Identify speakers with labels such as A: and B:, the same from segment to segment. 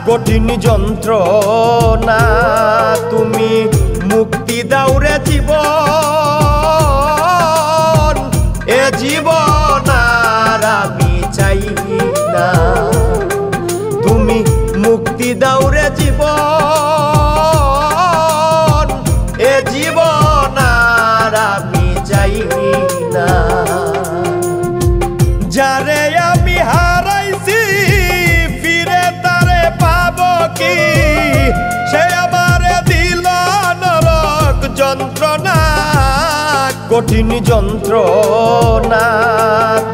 A: কঠিন যন্ত্রণা তুমি মুক্তি দাও রে জীবন এ জীবন আর আমি চাই না তুমি মুক্তি দাও রে জীবন এ জীবন আর আমি চাই না যারে আমি হারাইছি ফিরে তারে পাবো কি সে আমারে দিল নরক যন্ত্রণা কঠিন যন্ত্রণা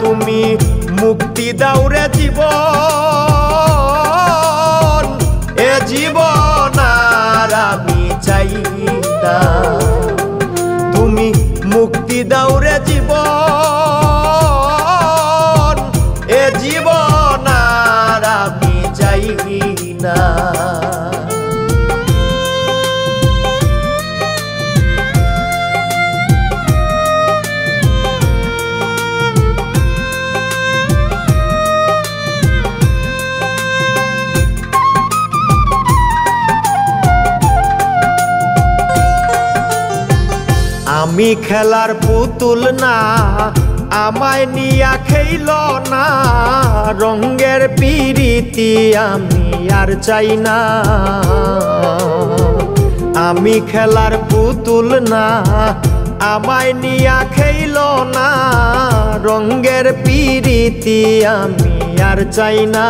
A: তুমি মুক্তি দাও রে জীবন এ জীবন আর আমি চাই না তুমি মুক্তি দাও রে জীবন এ জীবন আর আমি চাই না আমি খেলার পুতুল না আমায় নিয়া খেইল না রঙের পিরিতি আমি আর চাই না আমি খেলার পুতুল না আমায় নিয়া খেইল না রঙের পিরিতি আমি আর চাই না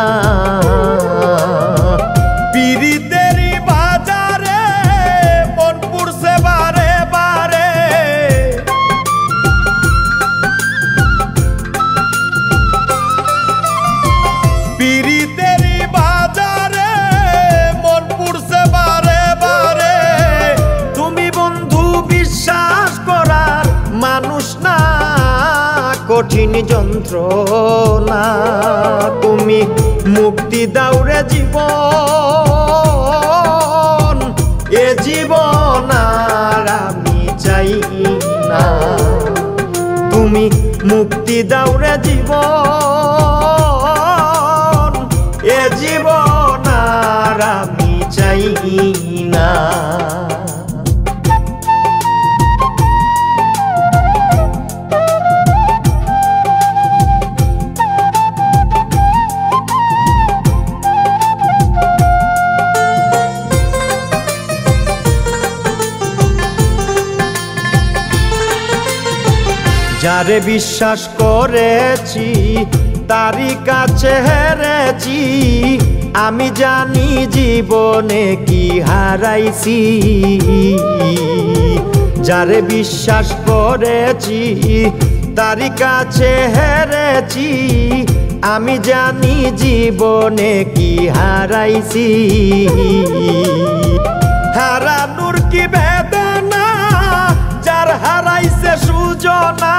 A: পিরিতেরই বাজারে মন পুরছে বারে বারে পিরিতেরই বাজারে মন পুরছে বারে বারে তুমি বন্ধু বিশ্বাস করার মানুষ না কঠিন যন্ত্রণা তুমি মুক্তি দাও রে জীবন এ জীবন আর আমি চাই না তুমি মুক্তি দাও রে জীবন এ জীবন আর আমি চাই না যারে বিশ্বাস করেছি তারই কাছে হেরেছি আমি জানি জীবনে কি হারাইছি যারে বিশ্বাস করেছি তারই কাছে হেরেছি আমি জানি জীবনে কি হারাইছি হারানোর কি বেদনা যার হারাইছে সুজনা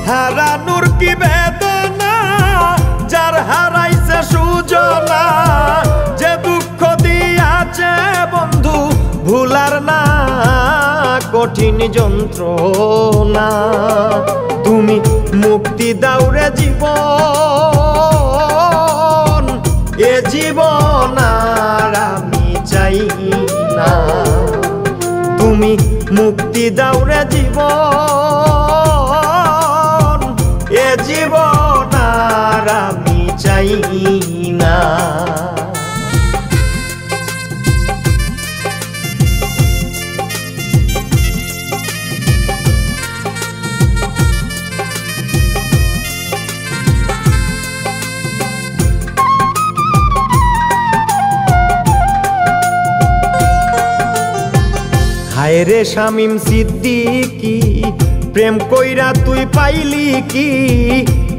A: হারানোর কি বেদনা যার হারাইছে সুজনা যে দুঃখ দিয়াছে বন্ধু ভুলার না কঠিন যন্ত্রণা তুমি মুক্তি দাও রে জীবন এ জীবন আর আমি চাই না তুমি মুক্তি দাও রে জীবন এ জীবন আর আমি চাই না হায় রে শামীম সিদ্দিকী প্রেম কইরা তুই পাইলি কি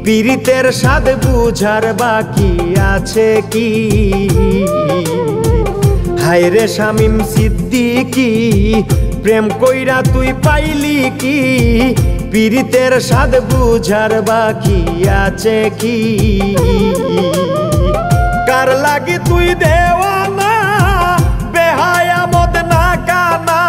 A: পীড়িতের স্বাদ বুঝার বাকি আছে কি হায় রে শামীম সিদ্দিকী প্রেম কইরা তুই পাইলি কি পীড়িতের স্বাদ বুঝার বাকি আছে কি কার লাগি তুই দেওয়ানা বেহায়া মদ না কানা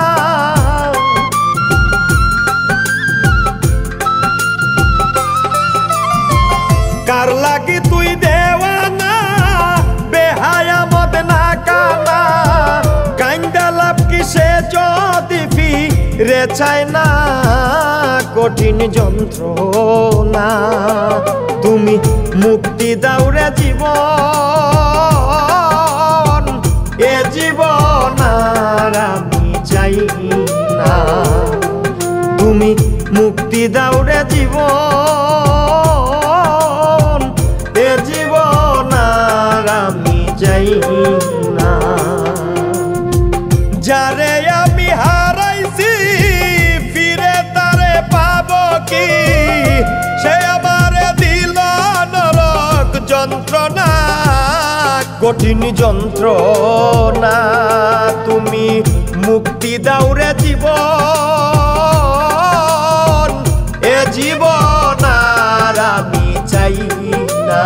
A: যদি ফিরে চায় না কঠিন যন্ত্রণা তুমি মুক্তি দাও রে জীবন এ জীবন আর আমি চাই না তুমি মুক্তি দাও রে জীবন এ জীবন আর আমি চাই না যারে আমি হারাইছি ফিরে তারে পাবো কি সে আমারে দিল নরক যন্ত্রণা কঠিন যন্ত্রণা তুমি মুক্তি দাও রে জীবন এ জীবন আর আমি চাই না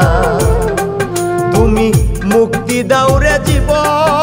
A: তুমি মুক্তি দাও রে জীবন